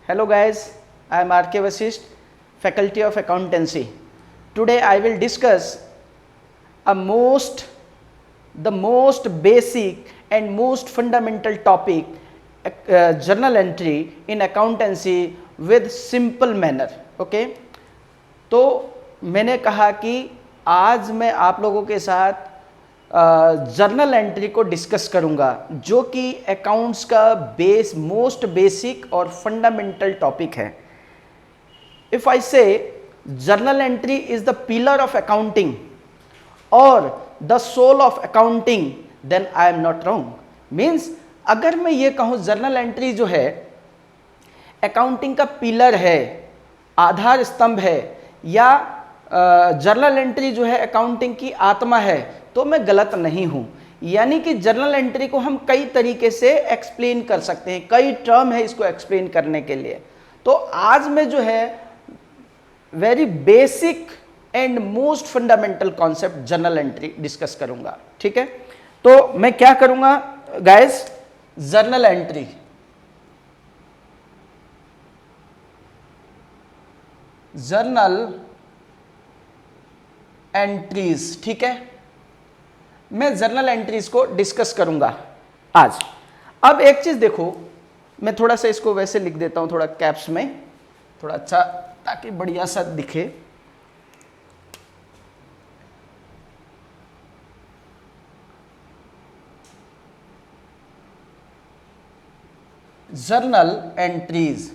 Hello guys, I am R.K. Vasisht, Faculty of Accountancy. Today I will discuss the most basic and most fundamental topic, journal entry in accountancy with simple manner. Okay? तो मैंने कहा कि आज मैं आप लोगों के साथ जर्नल एंट्री को डिस्कस करूंगा जो कि अकाउंट्स का मोस्ट बेसिक और फंडामेंटल टॉपिक है. If I say journal entry is the pillar of accounting और the soul of accounting, then I am not wrong. Means अगर मैं ये कहूं जर्नल एंट्री जो है अकाउंटिंग का पिलर है, आधार स्तंभ है, या जर्नल एंट्री जो है अकाउंटिंग की आत्मा है, तो मैं गलत नहीं हूं. यानी कि जर्नल एंट्री को हम कई तरीके से एक्सप्लेन कर सकते हैं, कई टर्म है इसको एक्सप्लेन करने के लिए. तो आज मैं जो है very basic and most fundamental concept journal entry discuss करूंगा. ठीक है, तो मैं क्या करूंगा गाइस, जर्नल एंट्री एंट्रीज. ठीक है, मैं जर्नल एंट्रीज को डिस्कस करूंगा आज. अब एक चीज देखो, मैं थोड़ा सा इसको वैसे लिख देता हूं, थोड़ा कैप्स में, थोड़ा अच्छा, ताकि बढ़िया सा दिखे. Journal entries.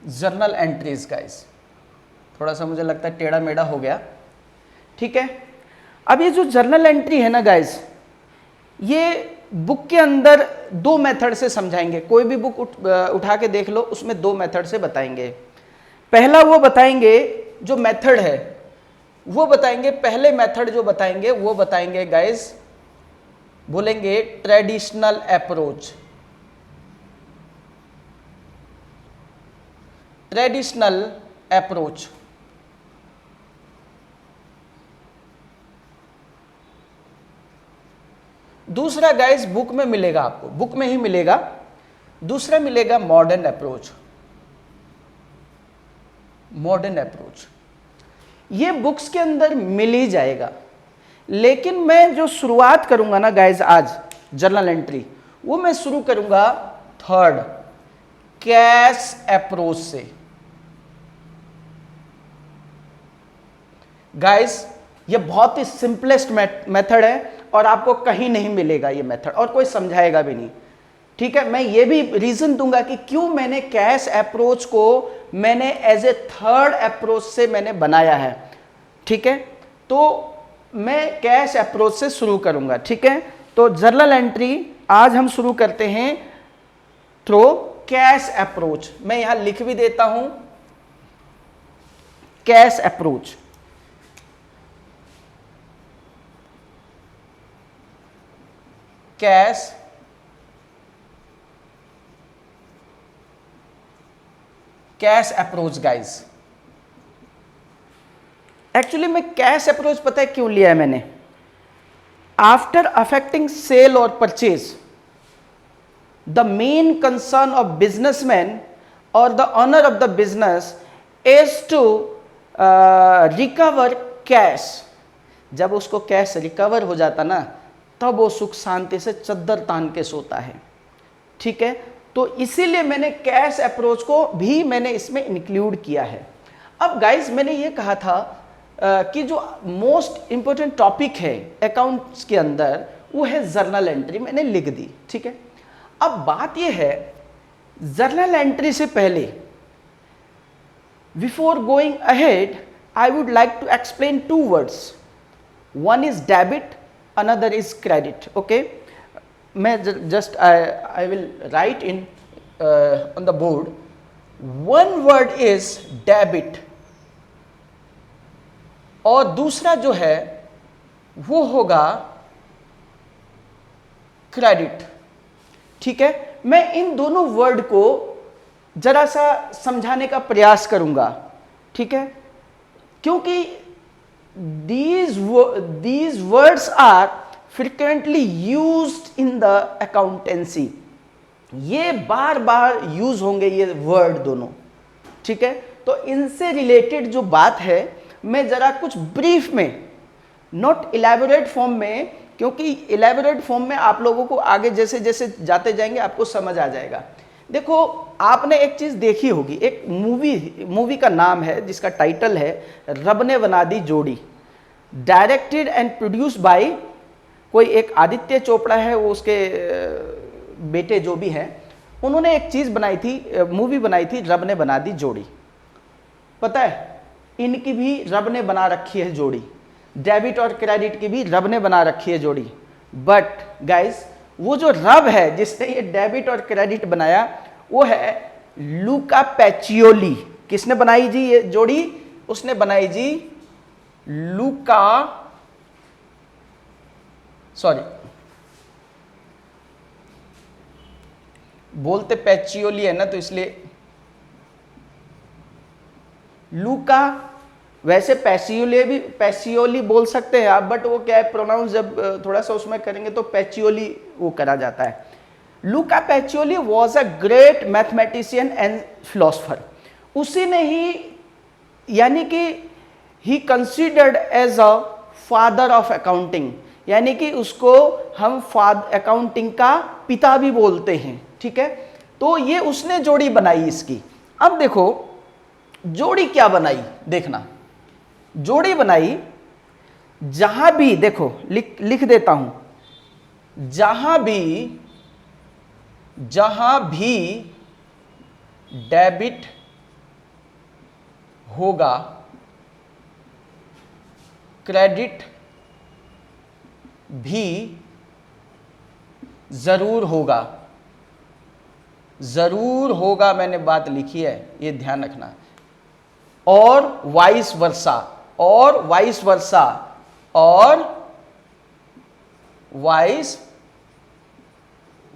Journal entries guys, थोड़ा सा मुझे लगता है टेढ़ा मेढ़ा हो गया. ठीक है, अब ये जो जर्नल एंट्री है ना गाइस, ये बुक के अंदर दो मेथड से समझाएंगे. कोई भी बुक उठा के देख लो, उसमें दो मेथड से बताएंगे. पहला वो बताएंगे जो मेथड है वो बताएंगे, पहले मेथड जो बताएंगे वो बताएंगे गाइस, बोलेंगे ट्रेडिशनल अप्रोच. Traditional approach. दूसरा गाइस बुक में मिलेगा, आपको बुक में ही मिलेगा. दूसरा मिलेगा मॉडर्न अप्रोच. मॉडर्न अप्रोच ये बुक्स के अंदर मिल ही जाएगा. लेकिन मैं जो शुरुआत करूंगा ना गाइस आज जर्नल एंट्री, वो मैं शुरू करूंगा थर्ड, कैश अप्रोच से. गाइस ये बहुत ही सिंपलेस्ट मेथड है और आपको कहीं नहीं मिलेगा ये मेथड, और कोई समझाएगा भी नहीं. ठीक है, मैं ये भी रीजन दूंगा कि क्यों मैंने कैश अप्रोच को मैंने एज ए थर्ड अप्रोच से मैंने बनाया है. ठीक है, तो मैं कैश अप्रोच से शुरू करूंगा. ठीक है, तो जर्नल एंट्री आज हम शुरू करते हैं थ्रू कैश अप्रोच. मैं यहां लिख भी देता हूं cash approach. Cash approach guys. Actually मैं कैश अप्रोच पता है क्यों लिया है मैंने. आफ्टर अफेक्टिंग सेल और purchase, the main concern of businessman और the owner of the business is to recover cash. जब उसको कैश रिकवर हो जाता ना, तब वो सुख शांति से चद्दर तान के सोता है. ठीक है, तो इसीलिए मैंने कैश अप्रोच को भी मैंने इसमें इंक्लूड किया है. अब गाइस मैंने ये कहा था कि जो मोस्ट इंपॉर्टेंट टॉपिक है अकाउंट्स के अंदर वो है जर्नल एंट्री. मैंने लिख दी. ठीक है, अब बात ये है, जर्नल एंट्री से पहले, before going ahead, I would like to explain two words. One is debit, another is credit. Okay, मैं just I will write in on the board. One word is debit और दूसरा जो है वो होगा credit. ठीक है, मैं इन दोनों वर्ड को जरा सा समझाने का प्रयास करूंगा. ठीक है, क्योंकि these words are frequently used in the accountancy. ये बार बार यूज होंगे ये वर्ड दोनों, ठीक है। तो इनसे रिलेटेड जो बात है मैं जरा कुछ ब्रीफ में, नॉट इलेबोरेट फॉर्म में, क्योंकि इलेबोरेट फॉर्म में आप लोगों को आगे जैसे जैसे जाते जाएंगे आपको समझ आ जाएगा। देखो आपने एक चीज देखी होगी, एक मूवी का नाम है जिसका टाइटल है रब ने बना दी जोड़ी, डायरेक्टेड एंड प्रोड्यूस्ड बाय कोई एक आदित्य चोपड़ा है, वो उसके बेटे जो भी हैं, उन्होंने एक चीज बनाई थी, मूवी बनाई थी रब ने बना दी जोड़ी। पता है इनकी भी रब ने बना रखी है जोड़ी, डेबिट और क्रेडिट की भी रब ने बना रखी है जोड़ी। बट गाइस वो जो रब है जिसने ये डेबिट और क्रेडिट बनाया वो है लूका पैचियोली। किसने बनाई जी ये जोड़ी? उसने बनाई जी लूका, सॉरी बोलते पैचियोली है ना तो इसलिए लूका, वैसे पैसियोली बोल सकते हैं आप, बट वो क्या है प्रोनाउंस जब थोड़ा सा उसमें करेंगे तो पैचियोली वो करा जाता है। Luca Pacioli was a great mathematician and philosopher. उसी ने ही यानी कि ही considered as a father of accounting, यानी कि उसको हम अकाउंटिंग का पिता भी बोलते हैं, ठीक है। तो ये उसने जोड़ी बनाई इसकी। अब देखो जोड़ी क्या बनाई, देखना जोड़ी बनाई जहां भी, देखो लिख देता हूं, जहां भी डेबिट होगा क्रेडिट भी जरूर होगा, जरूर होगा, मैंने बात लिखी है ये ध्यान रखना, और वाइस वर्सा, और वाइस वर्सा, और वाइस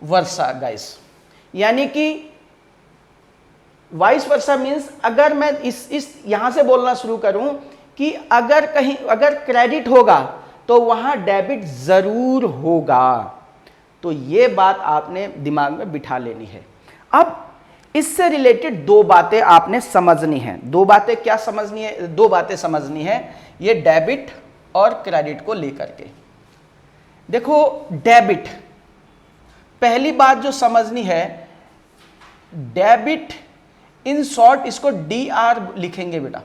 वर्सा गाइस। यानी कि वाइस वर्सा मीन्स अगर मैं इस यहां से बोलना शुरू करूं कि अगर कहीं अगर क्रेडिट होगा तो वहां डेबिट जरूर होगा। तो ये बात आपने दिमाग में बिठा लेनी है। अब इससे रिलेटेड दो बातें आपने समझनी है। दो बातें क्या समझनी है? दो बातें समझनी है ये डेबिट और क्रेडिट को लेकर के। देखो डेबिट, पहली बात जो समझनी है, डेबिट इन शॉर्ट इसको DR लिखेंगे बेटा,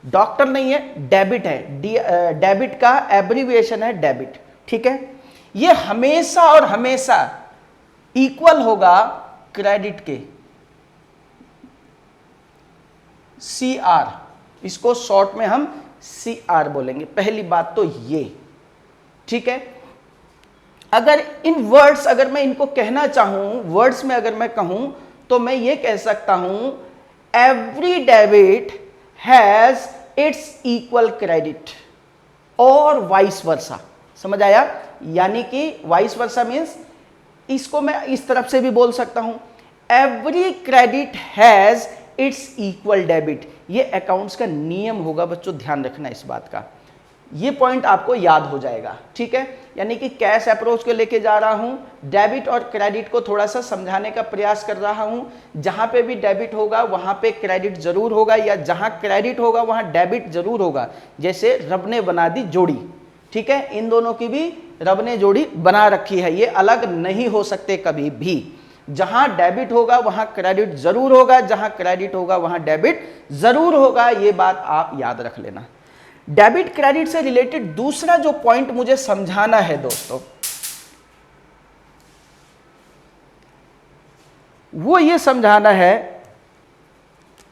डॉक्टर नहीं है, डेबिट है। डेबिट का एब्रीविएशन है डेबिट, ठीक है। ये हमेशा और हमेशा इक्वल होगा क्रेडिट के, CR, इसको शॉर्ट में हम CR बोलेंगे। पहली बात तो ये, ठीक है। अगर इन वर्ड्स, अगर मैं इनको कहना चाहूं वर्ड्स में, अगर मैं कहूं तो मैं ये कह सकता हूं every debit has its equal credit और वाइस वर्सा। समझ आया? यानी कि वाइस वर्सा मीन्स इसको मैं इस तरफ से भी बोल सकता हूं, every credit has its equal debit. ये अकाउंट्स का नियम होगा बच्चों, ध्यान रखना इस बात का, ये पॉइंट आपको याद हो जाएगा, ठीक है। यानी कि कैश अप्रोच को लेके जा रहा हूं, डेबिट और क्रेडिट को थोड़ा सा समझाने का प्रयास कर रहा हूं। जहां पे भी डेबिट होगा वहां पे क्रेडिट जरूर होगा, या जहां क्रेडिट होगा वहां डेबिट जरूर होगा। जैसे रब ने बना दी जोड़ी, ठीक है, इन दोनों की भी रब ने जोड़ी बना रखी है, ये अलग नहीं हो सकते कभी भी। जहां डेबिट होगा वहां क्रेडिट जरूर होगा, जहां क्रेडिट होगा वहां डेबिट जरूर होगा, ये बात आप याद रख लेना। डेबिट क्रेडिट से रिलेटेड दूसरा जो पॉइंट मुझे समझाना है दोस्तों, वो ये समझाना है,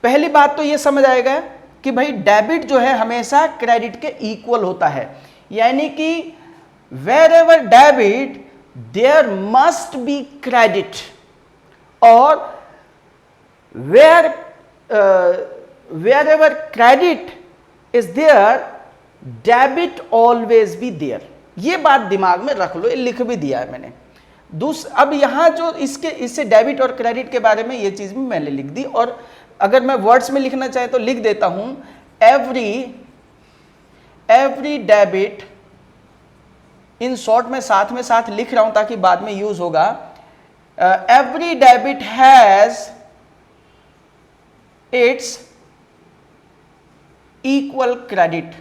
पहली बात तो ये समझ आएगा कि भाई डेबिट जो है हमेशा क्रेडिट के इक्वल होता है। यानी कि wherever debit there must be credit, और wherever credit is there debit always be there. ये बात दिमाग में रख लो, ये लिख भी दिया है मैंने। अब यहां जो इससे डेबिट और क्रेडिट के बारे में ये चीज भी मैंने लिख दी, और अगर मैं वर्ड्स में लिखना चाहे तो लिख देता हूं एवरी डेबिट इन शॉर्ट में साथ लिख रहा हूं ताकि बाद में यूज होगा। Every debit has its equal credit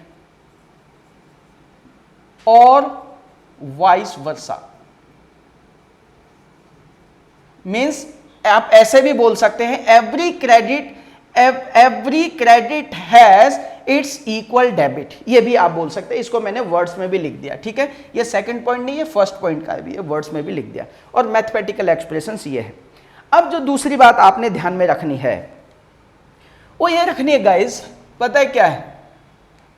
और वाइस वर्सा। मीन्स आप ऐसे भी बोल सकते हैं every credit has its equal debit, ये भी आप बोल सकते हैं। इसको मैंने वर्ड्स में भी लिख दिया, ठीक है। ये सेकंड पॉइंट नहीं है, फर्स्ट पॉइंट का भी है, वर्ड्स में भी लिख दिया। और मैथमेटिकल एक्सप्रेशंस ये है। अब जो दूसरी बात आपने ध्यान में रखनी है वो ये रखनी है गाइस, पता है क्या है,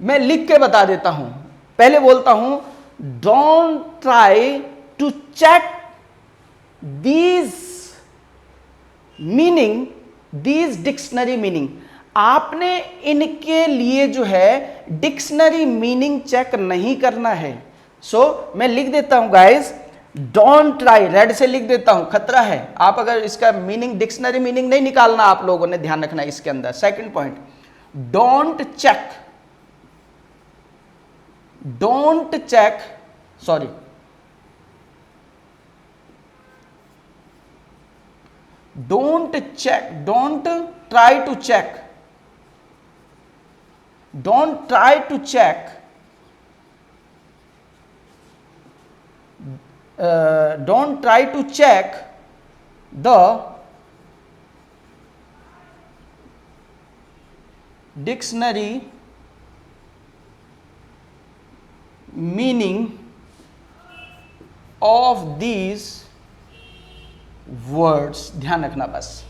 मैं लिख के बता देता हूं। पहले बोलता हूं don't try to check these meaning, these dictionary meaning. आपने इनके लिए जो है डिक्शनरी मीनिंग चेक नहीं करना है। सो मैं लिख देता हूं गाइस, डोंट ट्राई, रेड से लिख देता हूं, खतरा है। आप अगर इसका मीनिंग, डिक्शनरी मीनिंग नहीं निकालना, आप लोगों ने ध्यान रखना है इसके अंदर। Second point, don't check, don't check, sorry, don't check, don't try to check, don't try to check, don't try to check the dictionary meaning of these words। ध्यान रखना बस,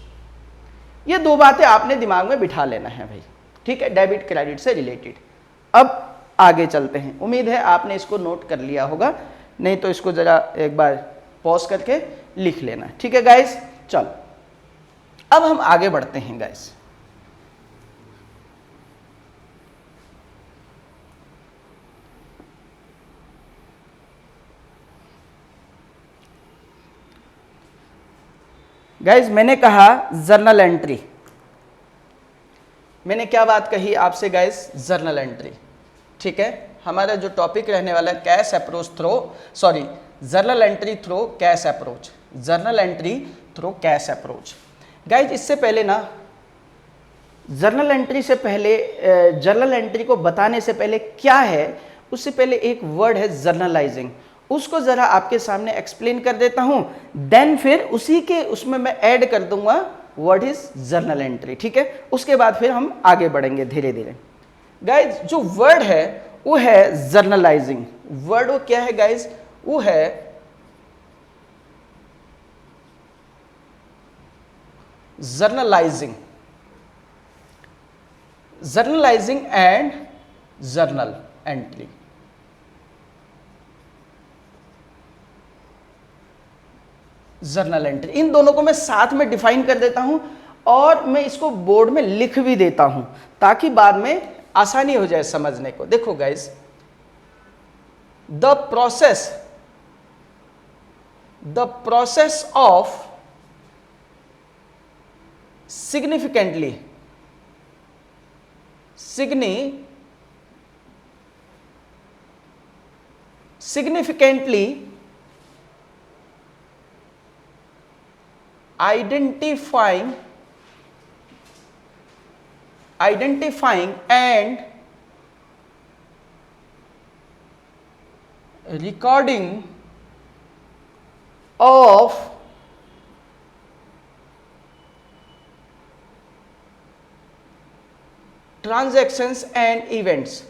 ये दो बातें आपने दिमाग में बिठा लेना है भाई, ठीक है, डेबिट क्रेडिट से रिलेटेड। अब आगे चलते हैं। उम्मीद है आपने इसको नोट कर लिया होगा, नहीं तो इसको जरा एक बार पॉज करके लिख लेना, ठीक है गाइस। चल अब हम आगे बढ़ते हैं गाइस। गाइस मैंने कहा जर्नल एंट्री, मैंने क्या बात कही आपसे गाइस, जर्नल एंट्री, ठीक है। हमारा जो टॉपिक रहने वाला है cash approach through, sorry, journal entry through cash approach, journal entry through cash approach. Guys इससे पहले ना, जर्नल एंट्री से पहले, जर्नल एंट्री को बताने से पहले क्या है, उससे पहले एक वर्ड है जर्नलाइजिंग, उसको जरा आपके सामने एक्सप्लेन कर देता हूं। देन फिर उसी के उसमें मैं ऐड कर दूंगा व्हाट इज जर्नल एंट्री, ठीक है। उसके बाद फिर हम आगे बढ़ेंगे धीरे धीरे। गाइज जो वर्ड है वो है जर्नलाइजिंग। वर्ड वो क्या है गाइज, वो है journalizing, journalizing and journal entry. Journal entry, इन दोनों को मैं साथ में डिफाइन कर देता हूं और मैं इसको बोर्ड में लिख भी देता हूं ताकि बाद में आसानी हो जाए समझने को। देखो guys, the process of significantly identifying and recording of transactions and events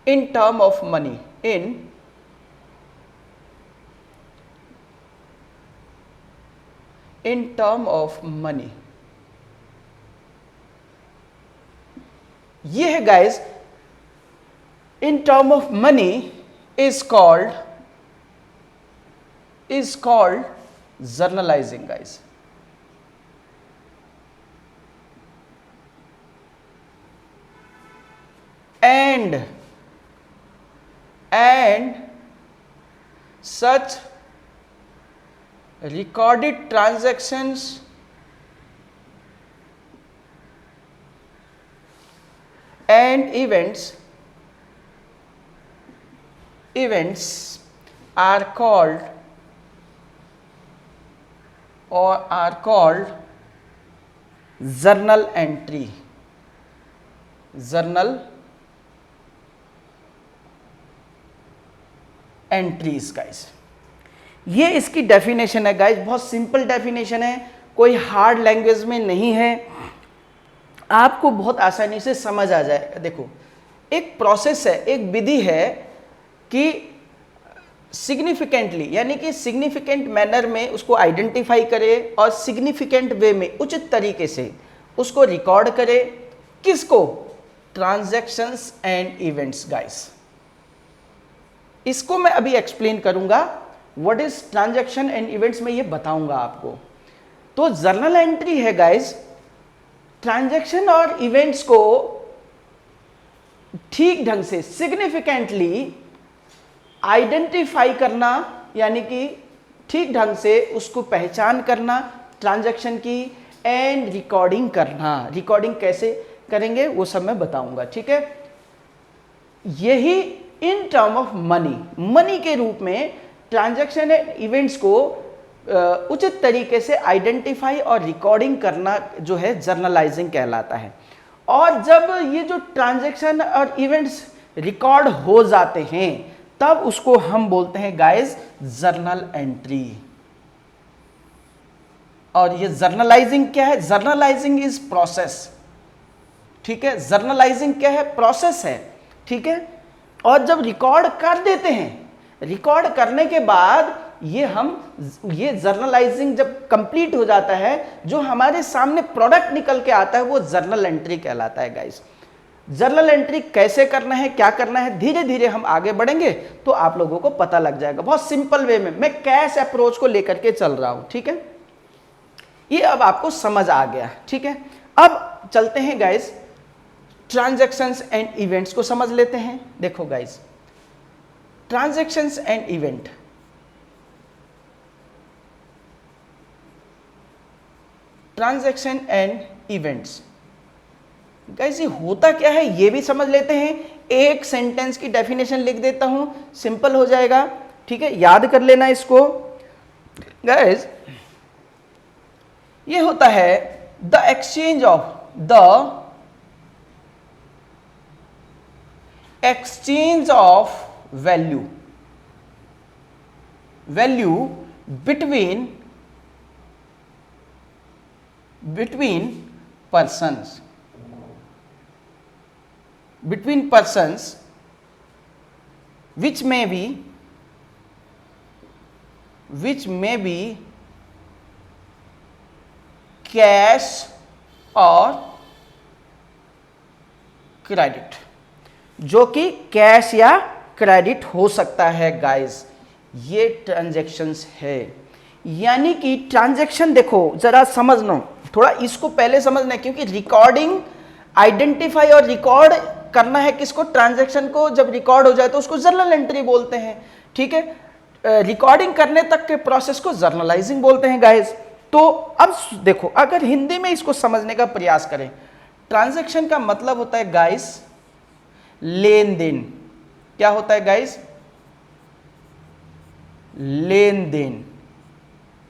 in term of money, in term of money। ये है guys, in term of money is called journalizing guys। and such recorded transactions and events events are called journal entry. journal entries guys. ये इसकी definition है guys, बहुत simple definition है, कोई hard language में नहीं है, आपको बहुत आसानी से समझ आ जाएगा। देखो एक प्रोसेस है, एक विधि है कि सिग्निफिकेंटली यानी कि सिग्निफिकेंट मैनर में उसको आइडेंटिफाई करे और सिग्निफिकेंट वे में उचित तरीके से उसको रिकॉर्ड करे। किसको? Transactions and events guys. इसको मैं अभी एक्सप्लेन करूंगा, what is transaction and events में ये बताऊंगा आपको। तो जर्नल एंट्री है गाइस, ट्रांजैक्शन और इवेंट्स को ठीक ढंग से सिग्निफिकेंटली आइडेंटिफाई करना, यानी कि ठीक ढंग से उसको पहचान करना ट्रांजैक्शन की, एंड रिकॉर्डिंग करना। रिकॉर्डिंग कैसे करेंगे वो सब मैं बताऊंगा, ठीक है। यही इन टर्म ऑफ मनी के रूप में ट्रांजैक्शन एंड इवेंट्स को उचित तरीके से आइडेंटिफाई और रिकॉर्डिंग करना जो है जर्नलाइजिंग कहलाता है। और जब ये जो ट्रांजैक्शन और इवेंट्स रिकॉर्ड हो जाते हैं तब उसको हम बोलते हैं गाइस जर्नल एंट्री। और ये जर्नलाइजिंग क्या है? जर्नलाइजिंग इज प्रोसेस, ठीक है। जर्नलाइजिंग क्या है? प्रोसेस है, ठीक है। और जब रिकॉर्ड कर देते हैं, रिकॉर्ड करने के बाद ये जर्नलाइजिंग जब कंप्लीट हो जाता है, जो हमारे सामने प्रोडक्ट निकल के आता है वो जर्नल एंट्री कहलाता है गाइस। जर्नल एंट्री कैसे करना है, क्या करना है, धीरे धीरे हम आगे बढ़ेंगे तो आप लोगों को पता लग जाएगा। बहुत सिंपल वे में मैं कैश अप्रोच को लेकर के चल रहा हूं, ठीक है। ये अब आपको समझ आ गया, ठीक है। अब चलते हैं गाइस ट्रांजैक्शंस एंड इवेंट्स को समझ लेते हैं। देखो guys, transactions and event, transaction and events guys ये होता क्या है ये भी समझ लेते हैं। एक सेंटेंस की डेफिनेशन लिख देता हूं, सिंपल हो जाएगा, ठीक है। याद कर लेना इसको गाइस। ये होता है the exchange of value between persons which may be cash और क्रेडिट, जो कि कैश या क्रेडिट हो सकता है गाइस। ये ट्रांजैक्शंस है, यानी कि ट्रांजैक्शन देखो जरा समझ लो, थोड़ा इसको पहले समझना है, क्योंकि रिकॉर्डिंग आइडेंटिफाई और रिकॉर्ड करना है किसको? ट्रांजैक्शन को। जब रिकॉर्ड हो जाए तो उसको जर्नल एंट्री बोलते हैं, ठीक है। रिकॉर्डिंग करने तक के प्रोसेस को जर्नलाइजिंग बोलते हैं गाइस। तो अब देखो, अगर हिंदी में इसको समझने का प्रयास करें, ट्रांजैक्शन का मतलब होता है गाइस लेन देन। क्या होता है गाइस? लेन देन।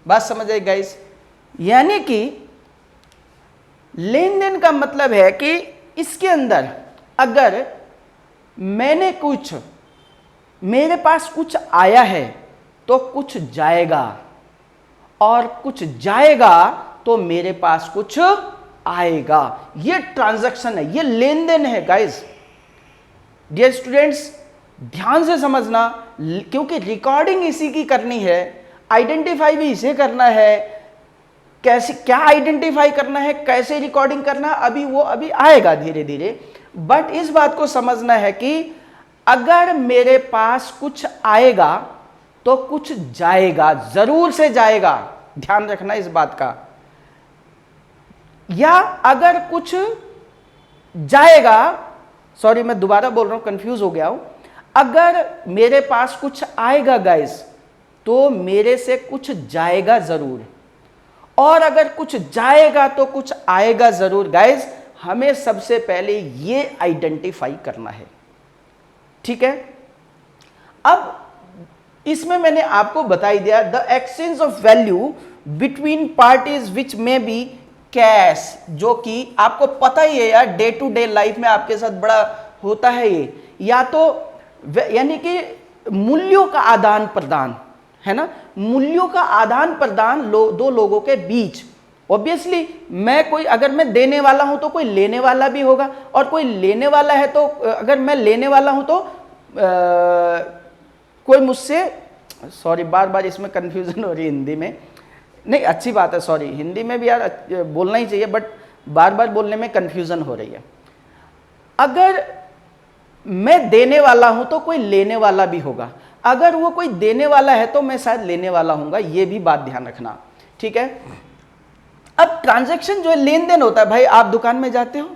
बात समझ आई गाइस? यानी कि लेन देन का मतलब है कि इसके अंदर अगर मेरे पास कुछ आया है तो कुछ जाएगा, और कुछ जाएगा तो मेरे पास कुछ आएगा। ये ट्रांजैक्शन है, ये लेन देन है गाइस। डियर स्टूडेंट्स ध्यान से समझना, क्योंकि रिकॉर्डिंग इसी की करनी है, आइडेंटिफाई भी इसे करना है। कैसे, क्या आइडेंटिफाई करना है, कैसे रिकॉर्डिंग करना है, अभी आएगा धीरे धीरे। बट इस बात को समझना है कि अगर मेरे पास कुछ आएगा तो कुछ जाएगा, जरूर से जाएगा, ध्यान रखना इस बात का। या अगर कुछ जाएगा, सॉरी मैं दोबारा बोल रहा हूं, कंफ्यूज हो गया हूं। अगर मेरे पास कुछ आएगा गाइस तो मेरे से कुछ जाएगा जरूर, और अगर कुछ जाएगा तो कुछ आएगा जरूर गाइस। हमें सबसे पहले ये आइडेंटिफाई करना है, ठीक है। अब इसमें मैंने आपको बता ही दिया, the exchange of value between parties which में बी कैश, जो कि आपको पता ही है यार, डे टू डे लाइफ में आपके साथ बड़ा होता है ये, या तो यानी कि मूल्यों का आदान प्रदान, है ना, मूल्यों का आदान प्रदान दो लोगों के बीच। ऑब्वियसली मैं कोई, अगर मैं देने वाला हूं तो कोई लेने वाला भी होगा, और कोई लेने वाला है तो अगर मैं लेने वाला हूं तो कोई मुझसे, सॉरी बार बार इसमें कंफ्यूजन हो रही है हिंदी में, नहीं अच्छी बात है, सॉरी हिंदी में भी यार बोलना ही चाहिए, बट बार बार बोलने में कंफ्यूजन हो रही है। अगर मैं देने वाला हूं तो कोई लेने वाला भी होगा, अगर वो कोई देने वाला है तो मैं शायद लेने वाला हूंगा, ये भी बात ध्यान रखना, ठीक है। अब ट्रांजैक्शन जो है लेन देन होता है भाई, आप दुकान में जाते हो,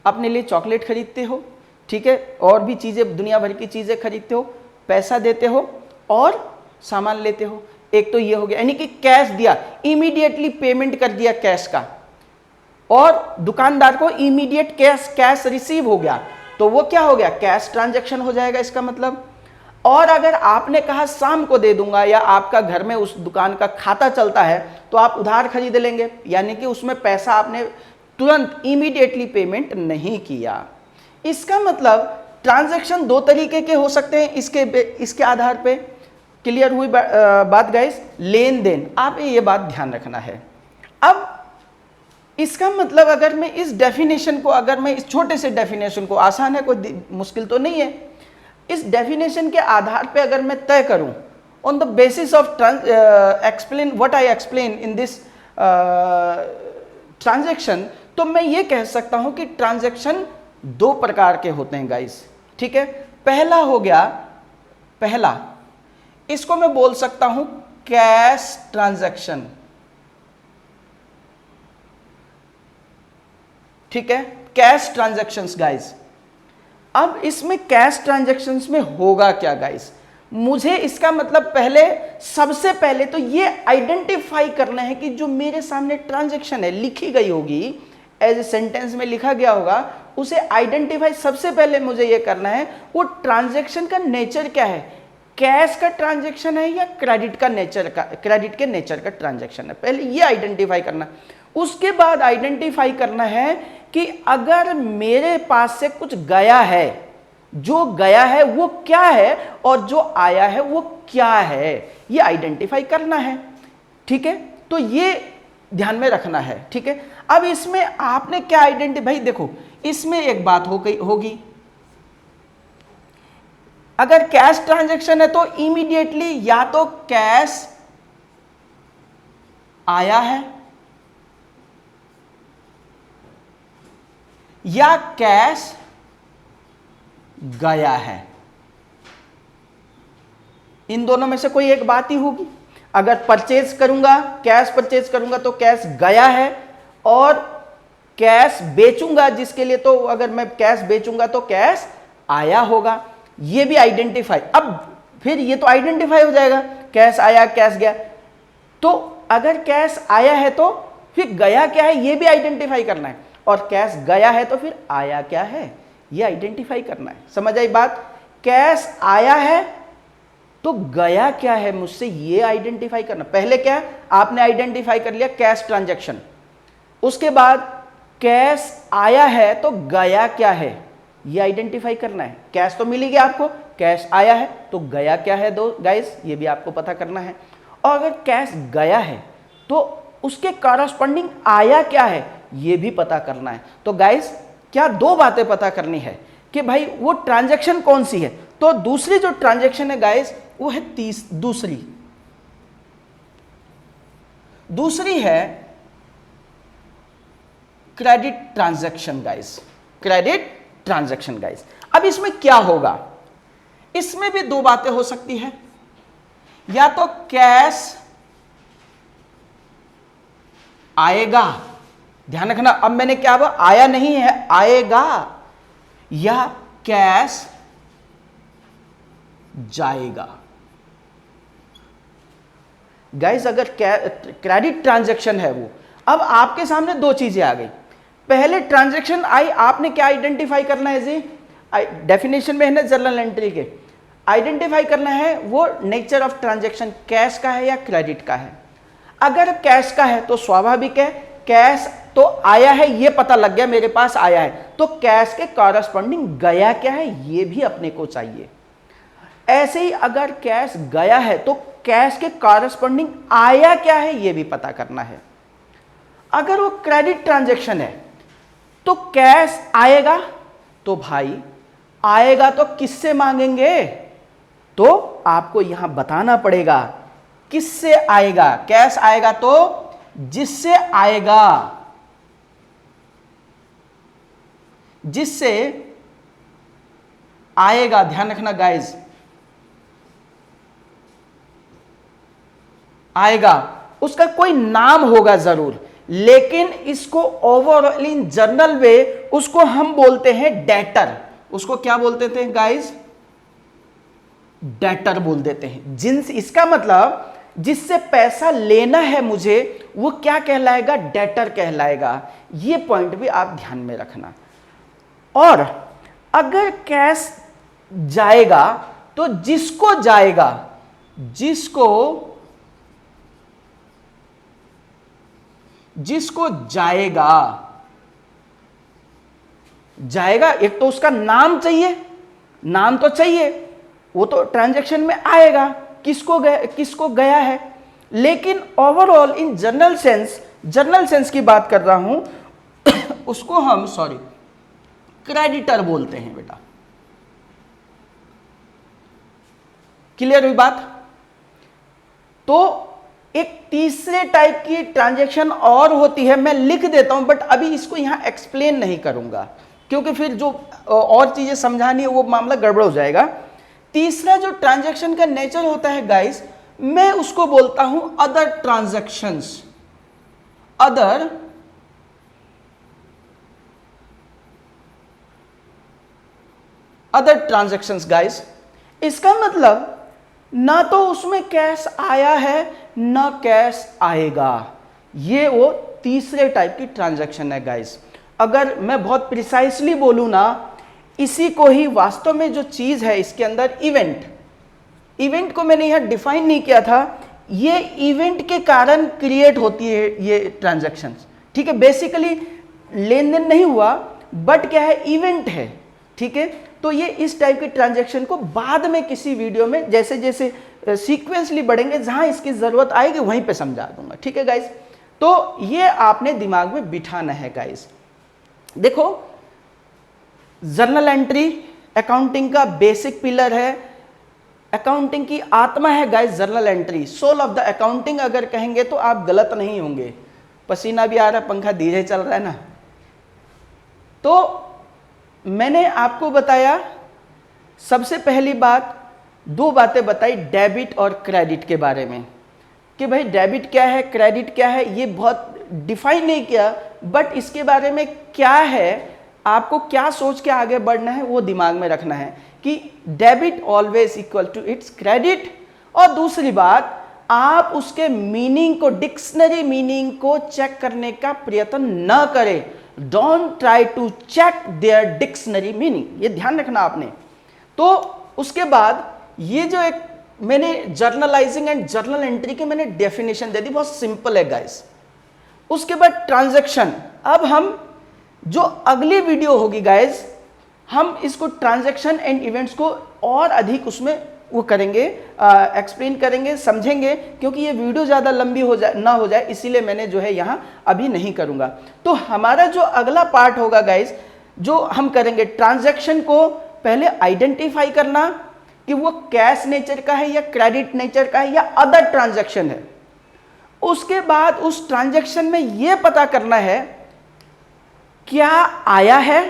अपने लिए चॉकलेट खरीदते हो, ठीक है, और भी चीजें दुनिया भर की चीजें खरीदते हो, पैसा देते हो और सामान लेते हो, एक तो ये हो गया, यानी कि कैश दिया, इमीडिएटली पेमेंट कर दिया कैश का, और दुकानदार को इमीडिएट कैश रिसीव हो गया, तो वो क्या हो गया, कैश ट्रांजैक्शन हो जाएगा इसका मतलब। और अगर आपने कहा शाम को दे दूंगा, या आपका घर में उस दुकान का खाता चलता है तो आप उधार खरीद लेंगे, यानी कि उसमें पैसा आपने तुरंत इमीडिएटली पेमेंट नहीं किया। इसका मतलब ट्रांजैक्शन दो तरीके के हो सकते हैं इसके आधार पे। क्लियर हुई बात गाइस, लेन देन, आप ये बात ध्यान रखना है। अब इसका मतलब अगर मैं इस डेफिनेशन को, अगर मैं इस छोटे से डेफिनेशन को, आसान है, कोई मुश्किल तो नहीं है, इस डेफिनेशन के आधार पे अगर मैं तय करूं, on the basis of explain what I explain in this transaction, तो मैं ये कह सकता हूं कि ट्रांजैक्शन दो प्रकार के होते हैं गाइस, ठीक है। पहला हो गया, पहला इसको मैं बोल सकता हूं कैश ट्रांजैक्शन, ठीक है, कैश ट्रांजैक्शंस गाइस। अब इसमें कैश ट्रांजैक्शंस में होगा क्या गाइस, मुझे इसका मतलब पहले, सबसे पहले तो ये आइडेंटिफाई करना है कि जो मेरे सामने ट्रांजैक्शन है, लिखी गई होगी, एज ए सेंटेंस में लिखा गया होगा, उसे आइडेंटिफाई सबसे पहले मुझे ये करना है, वो ट्रांजैक्शन का नेचर क्या है, कैश का ट्रांजैक्शन है या क्रेडिट का नेचर का, क्रेडिट के नेचर का ट्रांजैक्शन है, पहले ये आइडेंटिफाई करना। उसके बाद आइडेंटिफाई करना है कि अगर मेरे पास से कुछ गया है, जो गया है वो क्या है, और जो आया है वो क्या है, ये आइडेंटिफाई करना है, ठीक है। तो ये ध्यान में रखना है, ठीक है। अब इसमें आपने क्या आइडेंटिफाई, देखो इसमें एक बात होगी, अगर कैश ट्रांजैक्शन है तो इमीडिएटली या तो कैश आया है या कैश गया है, इन दोनों में से कोई एक बात ही होगी। अगर परचेज करूंगा, कैश परचेज करूंगा तो कैश गया है, और कैश बेचूंगा जिसके लिए, तो अगर मैं कैश बेचूंगा तो कैश आया होगा, ये भी आइडेंटिफाई। अब फिर ये तो आइडेंटिफाई हो जाएगा, कैश आया कैश गया, तो अगर कैश आया है तो फिर गया क्या है ये भी आइडेंटिफाई करना है, और कैश गया है तो फिर आया क्या है ये आइडेंटिफाई करना है। समझ आई बात, कैश आया है तो गया क्या है मुझसे ये आइडेंटिफाई करना। पहले क्या आपने आइडेंटिफाई कर लिया, कैश ट्रांजैक्शन, उसके बाद कैश आया है तो गया क्या है ये आइडेंटिफाई करना है। कैश तो मिल ही गया आपको, कैश आया है तो गया क्या है दो गाइस, ये भी आपको पता करना है। और अगर कैश गया है तो उसके कॉरस्पॉन्डिंग आया क्या है ये भी पता करना है। तो गाइस क्या दो बातें पता करनी है कि भाई वो ट्रांजैक्शन कौन सी है। तो दूसरी जो ट्रांजैक्शन है गाइस वो है दूसरी है credit transaction guys, credit transaction guys. अब इसमें क्या होगा, इसमें भी दो बातें हो सकती है, या तो कैश आएगा, ध्यान रखना, अब मैंने क्या बोला, आया नहीं है आएगा, या कैश जाएगा। गाइस अगर क्रेडिट ट्रांजैक्शन है वो, अब आपके सामने दो चीजें आ गई। पहले ट्रांजैक्शन आई, आपने क्या आइडेंटिफाई करना है जी, डेफिनेशन में है ना जर्नल एंट्री के, आइडेंटिफाई करना है वो नेचर ऑफ ट्रांजैक्शन कैश का है या क्रेडिट का है। अगर कैश का है तो स्वाभाविक है, कैश तो आया है ये पता लग गया मेरे पास आया है, तो कैश के कॉरस्पॉन्डिंग गया क्या है ये भी अपने को चाहिए। ऐसे ही अगर कैश गया है तो कैश के कॉरस्पॉन्डिंग आया क्या है ये भी पता करना है। अगर वो क्रेडिट ट्रांजैक्शन है तो कैश आएगा, तो भाई आएगा तो किससे मांगेंगे, तो आपको यहां बताना पड़ेगा किससे आएगा। कैश आएगा तो जिससे आएगा, जिससे आएगा, ध्यान रखना गाइस, आएगा उसका कोई नाम होगा जरूर, लेकिन इसको ओवरऑल इन जनरल वे उसको हम बोलते हैं डेटर। उसको क्या बोलते थे गाइस, डेटर बोल देते हैं। जिन्स इसका मतलब जिससे पैसा लेना है मुझे वो क्या कहलाएगा, डेटर कहलाएगा। ये पॉइंट भी आप ध्यान में रखना। और अगर कैश जाएगा तो जिसको जाएगा, जिसको जाएगा एक तो उसका नाम चाहिए, नाम तो चाहिए, वो तो ट्रांजैक्शन में आएगा किसको गया है। लेकिन ओवरऑल इन जनरल सेंस की बात कर रहा हूं उसको हम क्रेडिटर बोलते हैं बेटा। क्लियर हुई बात। तो एक तीसरे टाइप की ट्रांजैक्शन और होती है, मैं लिख देता हूं बट अभी इसको यहां एक्सप्लेन नहीं करूंगा क्योंकि फिर जो और चीजें समझानी है वो मामला गड़बड़ हो जाएगा। तीसरा जो ट्रांजैक्शन का नेचर होता है गाइस, मैं उसको बोलता हूं other transactions. Other transactions guys, इसका मतलब ना तो उसमें कैश आया है ना कैश आएगा, ये वो तीसरे टाइप की ट्रांजैक्शन है गाइस। अगर मैं बहुत प्रिसाइसली बोलूं ना, इसी को ही वास्तव में जो चीज है इसके अंदर इवेंट को मैंने यहां डिफाइन नहीं किया था, ये इवेंट के कारण क्रिएट होती है ये ट्रांजैक्शंस। ठीक है, बेसिकली लेन देन नहीं हुआ बट क्या है, इवेंट है। ठीक है, तो ये इस टाइप के ट्रांजैक्शन को बाद में किसी वीडियो में जैसे जैसे सीक्वेंसली बढ़ेंगे जहां इसकी जरूरत आएगी वहीं पे समझा दूंगा। ठीक है गाइस, तो ये आपने दिमाग में बिठाना है गाइस। देखो, जर्नल एंट्री अकाउंटिंग का बेसिक पिलर है, अकाउंटिंग की आत्मा है guys journal entry. Soul of the accounting अगर कहेंगे तो आप गलत नहीं होंगे। पसीना भी आ रहा, पंखा धीरे चल रहा है ना। तो मैंने आपको बताया, सबसे पहली बात, दो बातें बताई डेबिट और क्रेडिट के बारे में कि भाई डेबिट क्या है, क्रेडिट क्या है, ये बहुत डिफाइन नहीं किया बट इसके बारे में क्या है, आपको क्या सोच के आगे बढ़ना है वो दिमाग में रखना है कि debit always equal to its credit. और दूसरी बात, आप उसके मीनिंग को, डिक्शनरी मीनिंग को चेक करने का प्रयत्न न करें। Don't try to check their dictionary meaning, ये ध्यान रखना आपने। तो उसके बाद ये जो एक मैंने जर्नलाइजिंग एंड जर्नल एंट्री की मैंने डेफिनेशन दे दी, बहुत सिंपल है गाइस। उसके बाद ट्रांजैक्शन, अब हम जो अगली वीडियो होगी गाइस, हम इसको ट्रांजैक्शन एंड इवेंट्स को और अधिक उसमें वो करेंगे, एक्सप्लेन करेंगे, समझेंगे, क्योंकि ये वीडियो ज़्यादा लंबी ना हो जाए, इसीलिए मैंने जो है यहाँ अभी नहीं करूँगा। तो हमारा जो अगला पार्ट होगा गाइस, जो हम करेंगे, ट्रांजैक्शन को पहले आइडेंटिफाई करना कि वो कैश नेचर का है या क्रेडिट नेचर का है या अदर ट्रांजैक्शन है। उसके बाद उस ट्रांजैक्शन में ये पता करना है क्या आया है,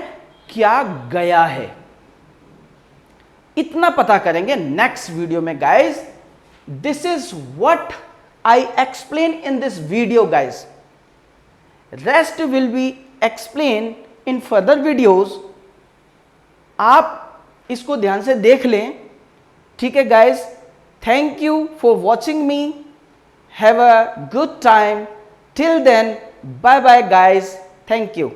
क्या गया है, इतना पता करेंगे नेक्स्ट वीडियो में guys. This is what I explain in this video guys. Rest will be explain in further videos. आप इसको ध्यान से देख लें। ठीक है guys, thank you for watching me, have a good time, till then bye bye guys, thank you.